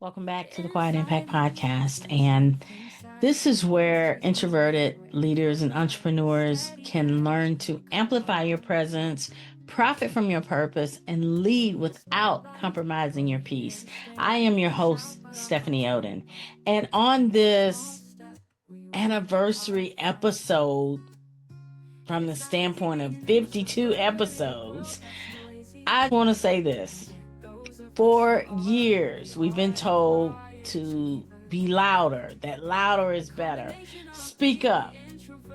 Welcome back to the Quiet Impact Podcast. And this is where introverted leaders and entrepreneurs can learn to amplify your presence, profit from your purpose, and lead without compromising your peace. I am your host, Stephanie Oden. And on this anniversary episode, from the standpoint of 52 episodes, I want to say this. For years, we've been told to be louder, that louder is better. Speak up,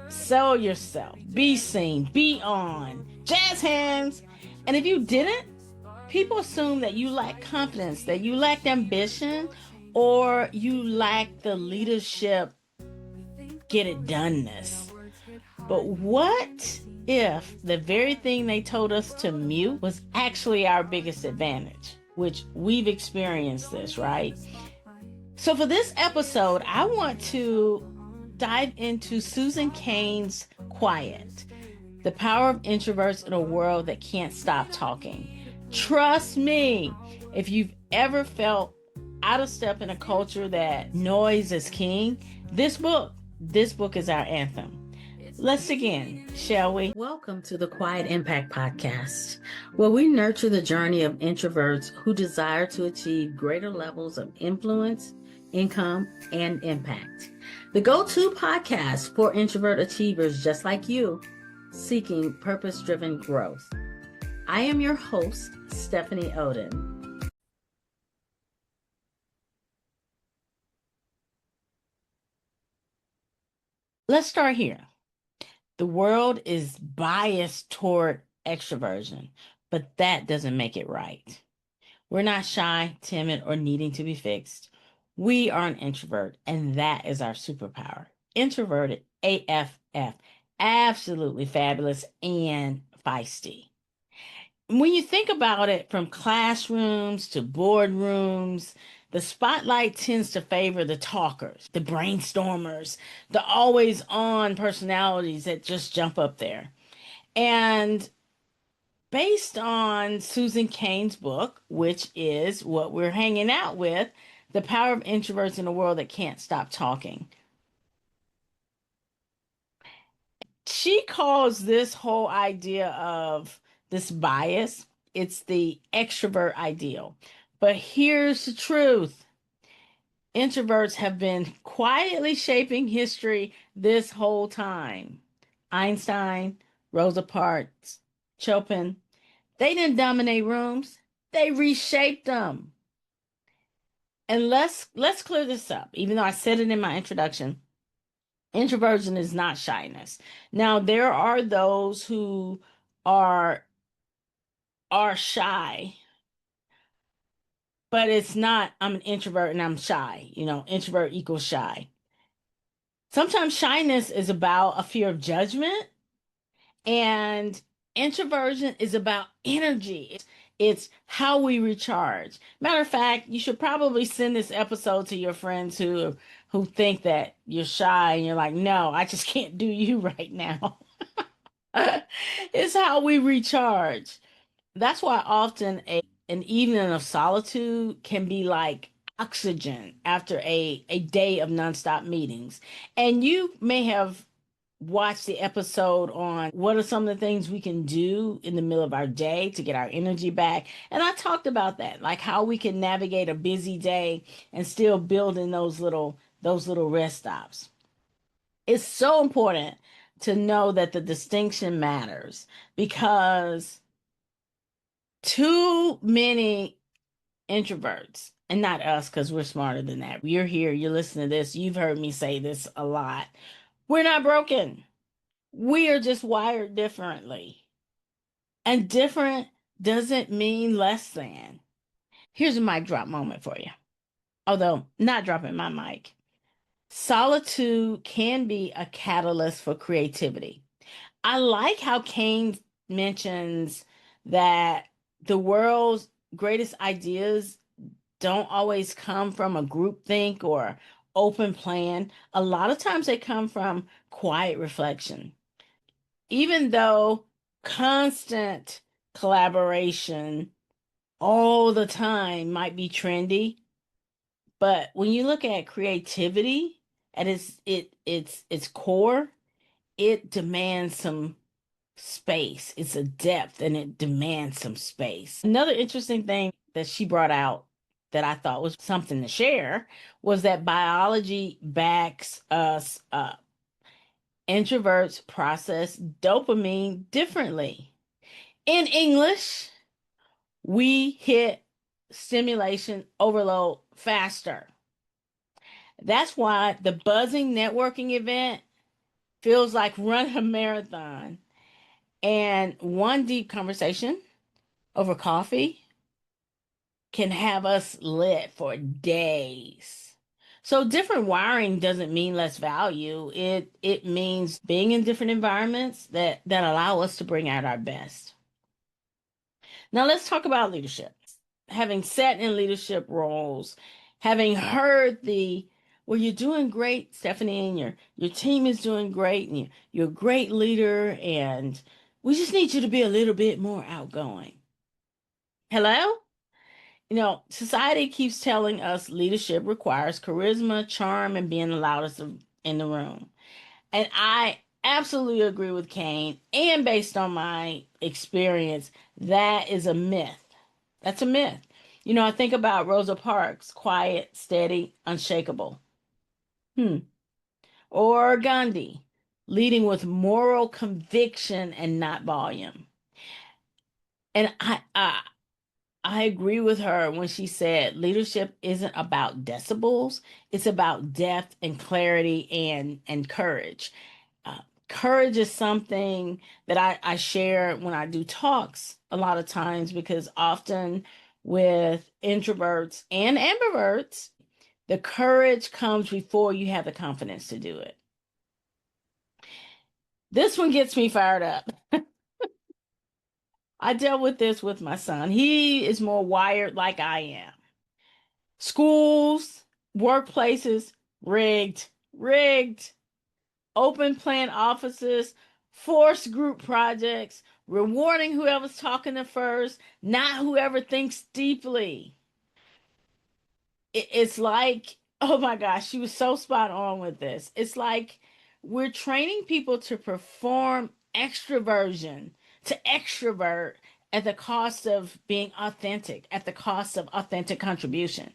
sell yourself, be seen, be on, jazz hands. And if you didn't, people assume that you lack confidence, that you lacked ambition, or you lack the leadership get it doneness. But what if the very thing they told us to mute was actually our biggest advantage? Which we've experienced this, right? So for this episode, I want to dive into Susan Cain's Quiet, the power of introverts in a world that can't stop talking. Trust me, if you've ever felt out of step in a culture that noise is king, this book is our anthem. Let's begin, shall we? Welcome to the Quiet Impact Podcast, where we nurture the journey of introverts who desire to achieve greater levels of influence, income, and impact. The go-to podcast for introvert achievers just like you, seeking purpose-driven growth. I am your host, Stephanie Oden. Let's start here. The world is biased toward extroversion, but that doesn't make it right. We're not shy, timid, or needing to be fixed. We are an introvert, and that is our superpower. Introverted AFF. Absolutely fabulous and feisty. When you think about it, from classrooms to boardrooms, the spotlight tends to favor the talkers, the brainstormers, the always on personalities that just jump up there. And based on Susan Cain's book, which is what we're hanging out with, The Power of Introverts in a World That Can't Stop Talking, she calls this whole idea of this bias, it's the extrovert ideal. But here's the truth. Introverts have been quietly shaping history this whole time. Einstein, Rosa Parks, Chopin, they didn't dominate rooms. They reshaped them. And let's clear this up. Even though I said it in my introduction, introversion is not shyness. Now, there are those who are shy, but it's not I'm an introvert and I'm shy. Introvert equals shy. Sometimes shyness is about a fear of judgment, and introversion is about energy. It's how we recharge. Matter of fact, you should probably send this episode to your friends who think that you're shy and you're like, no, I just can't do you right now. It's how we recharge. That's why often an evening of solitude can be like oxygen after a day of nonstop meetings. And you may have watched the episode on what are some of the things we can do in the middle of our day to get our energy back. And I talked about that, like how we can navigate a busy day and still build in those little rest stops. It's so important to know that the distinction matters, because too many introverts, and not us because we're smarter than that. You're here, you're listening to this, you've heard me say this a lot. We're not broken. We are just wired differently. And different doesn't mean less than. Here's a mic drop moment for you. Although, not dropping my mic. Solitude can be a catalyst for creativity. I like how Cain mentions that the world's greatest ideas don't always come from a group think or open plan. A lot of times they come from quiet reflection. Even though constant collaboration all the time might be trendy, But when you look at creativity at its core, it demands some space. It's a depth and it demands some space. Another interesting thing that she brought out that I thought was something to share was that biology backs us up. Introverts process dopamine differently. In English, we hit stimulation overload faster. That's why the buzzing networking event feels like running a marathon. And one deep conversation over coffee can have us lit for days. So different wiring doesn't mean less value. It means being in different environments that allow us to bring out our best. Now let's talk about leadership. Having sat in leadership roles, having heard the well, you're doing great, Stephanie, and your team is doing great, and you're a great leader, and we just need you to be a little bit more outgoing. Hello? Society keeps telling us leadership requires charisma, charm, and being the loudest in the room. And I absolutely agree with Cain. And based on my experience, that is a myth. That's a myth. I think about Rosa Parks, quiet, steady, unshakable. Hmm. Or Gandhi, leading with moral conviction and not volume. And I agree with her when she said leadership isn't about decibels, it's about depth and clarity and courage. Uh, Courage is something that I share when I do talks a lot of times because often with introverts and ambiverts, the courage comes before you have the confidence to do it. This one gets me fired up. I dealt with this with my son. He is more wired like I am. Schools, workplaces, rigged, rigged, open plan offices, forced group projects, rewarding whoever's talking the first, not whoever thinks deeply. It's like, oh my gosh, she was so spot on with this. It's like we're training people to perform extroversion, to extrovert at the cost of being authentic, at the cost of authentic contribution.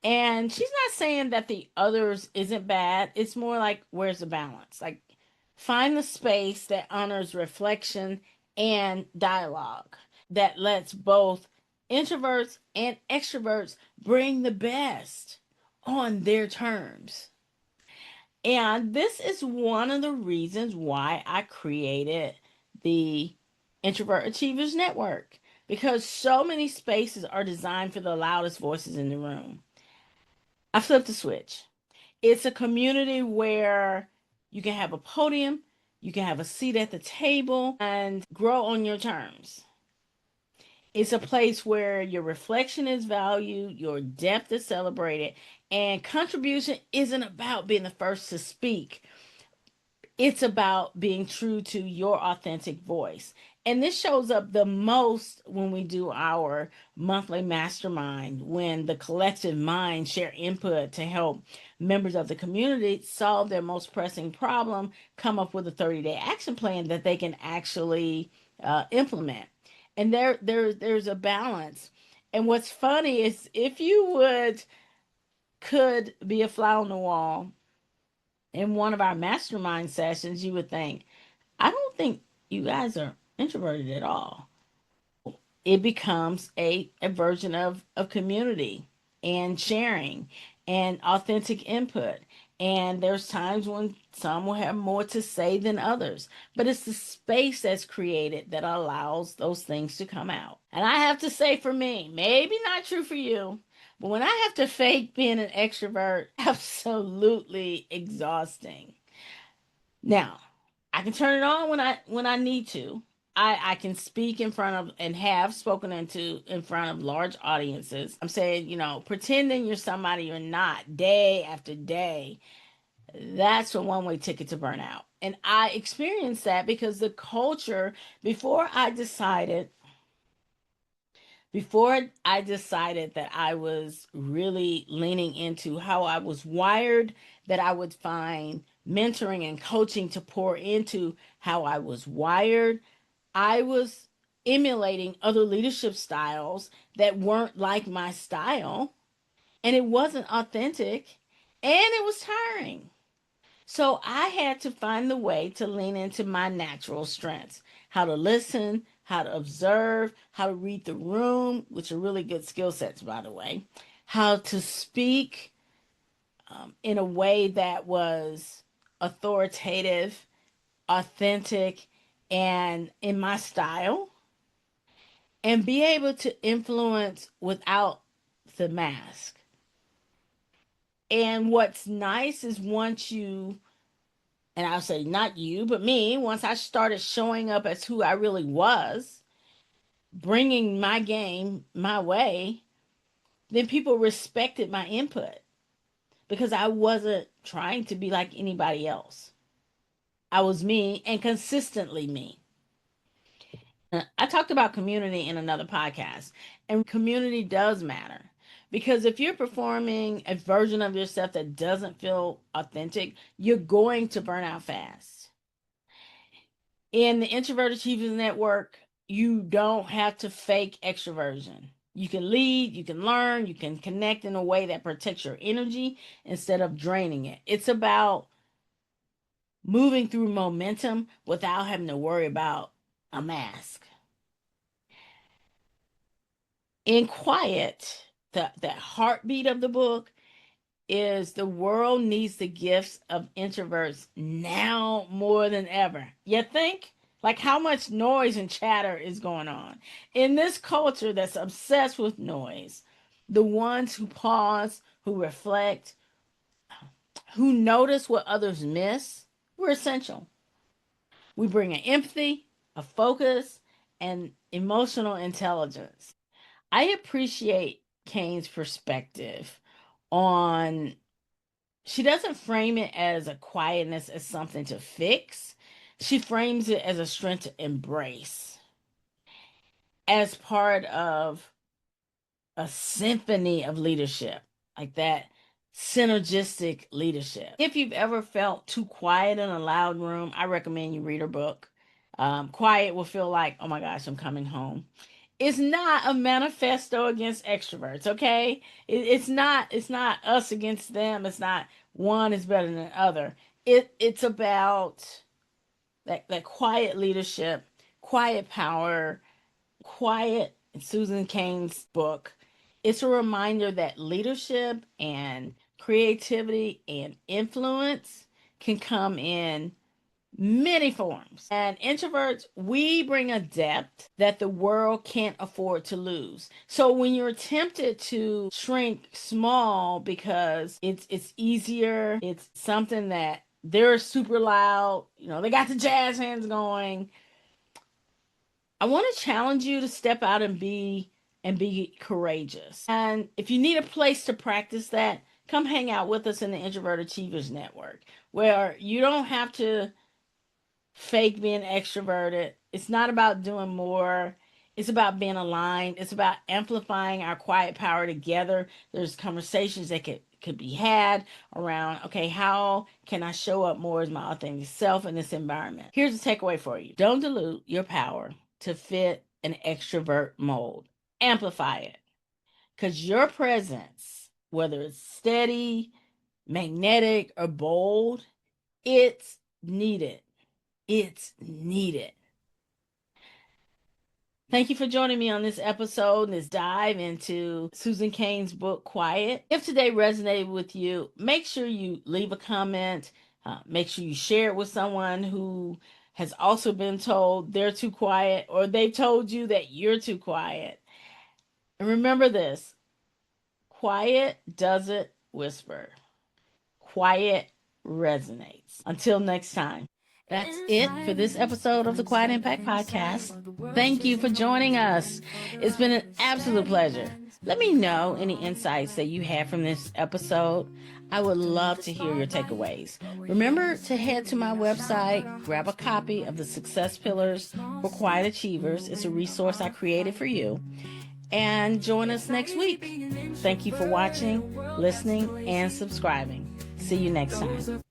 And she's not saying that the others isn't bad. It's more like, where's the balance? Like, find the space that honors reflection and dialogue, that lets both introverts and extroverts bring the best on their terms. And this is one of the reasons why I created the Introvert Achievers Network, because so many spaces are designed for the loudest voices in the room. I flipped the switch. It's a community where you can have a podium, you can have a seat at the table, and grow on your terms. It's a place where your reflection is valued, your depth is celebrated, and contribution isn't about being the first to speak. It's about being true to your authentic voice. And this shows up the most when we do our monthly mastermind, when the collective mind share input to help members of the community solve their most pressing problem, come up with a 30-day action plan that they can actually implement. And there's a balance. And what's funny is if you could be a fly on the wall in one of our mastermind sessions, you would think, I don't think you guys are introverted at all. It becomes a version of community and sharing and authentic input. And there's times when some will have more to say than others, but it's the space that's created that allows those things to come out. And I have to say, for me, maybe not true for you, but when I have to fake being an extrovert, absolutely exhausting. Now, I can turn it on when I need to. I can speak in front of and have spoken in front of large audiences. I'm saying, pretending you're somebody you're not day after day. That's a one-way ticket to burnout. And I experienced that because the culture, before I decided Before I decided that I was really leaning into how I was wired, that I would find mentoring and coaching to pour into how I was wired, I was emulating other leadership styles that weren't like my style, and it wasn't authentic, and it was tiring. So I had to find the way to lean into my natural strengths, how to listen, how to observe, how to read the room, which are really good skill sets, by the way, how to speak in a way that was authoritative, authentic, and in my style, and be able to influence without the mask. And what's nice is once you, and I'll say not you, but me, once I started showing up as who I really was, bringing my game my way, then people respected my input because I wasn't trying to be like anybody else. I was me and consistently me. I talked about community in another podcast, and community does matter because if you're performing a version of yourself that doesn't feel authentic, you're going to burn out fast. In the Introvert Achievers Network, you don't have to fake extroversion. You can lead, you can learn, you can connect in a way that protects your energy instead of draining it. It's about moving through momentum without having to worry about a mask. In quiet, the heartbeat of the book is the world needs the gifts of introverts now more than ever. You think? Like how much noise and chatter is going on in this culture that's obsessed with noise. The ones who pause, who reflect, who notice what others miss, we're essential. We bring an empathy, a focus, and emotional intelligence. I appreciate Cain's perspective on, she doesn't frame it as a quietness as something to fix. She frames it as a strength to embrace, as part of a symphony of leadership, like that synergistic leadership. If you've ever felt too quiet in a loud room, I recommend you read her book. Quiet will feel like, oh my gosh, I'm coming home. It's not a manifesto against extroverts, okay? It's not us against them. It's not one is better than the other. It's about that quiet leadership, quiet power, quiet in Susan Cain's book. It's a reminder that leadership and creativity and influence can come in many forms. And introverts, we bring a depth that the world can't afford to lose. So when you're tempted to shrink small because it's easier, it's something that they're super loud, they got the jazz hands going. I want to challenge you to step out and be courageous. And if you need a place to practice that, come hang out with us in the Introvert Achievers Network, where you don't have to fake being extroverted. It's not about doing more. It's about being aligned. It's about amplifying our quiet power together. There's conversations that could be had around, okay, how can I show up more as my authentic self in this environment? Here's the takeaway for you. Don't dilute your power to fit an extrovert mold. Amplify it. Because your presence, whether it's steady, magnetic, or bold, it's needed. It's needed. Thank you for joining me on this episode and this dive into Susan Cain's book, Quiet. If today resonated with you, make sure you leave a comment. Make sure you share it with someone who has also been told they're too quiet, or they told you that you're too quiet. And remember this: quiet doesn't whisper. Quiet resonates. Until next time. That's it for this episode of the Quiet Impact Podcast. Thank you for joining us. It's been an absolute pleasure. Let me know any insights that you had from this episode. I would love to hear your takeaways. Remember to head to my website, grab a copy of the Success Pillars for Quiet Achievers. It's a resource I created for you. and join us next week. Thank you for watching, listening, and subscribing. See you next time.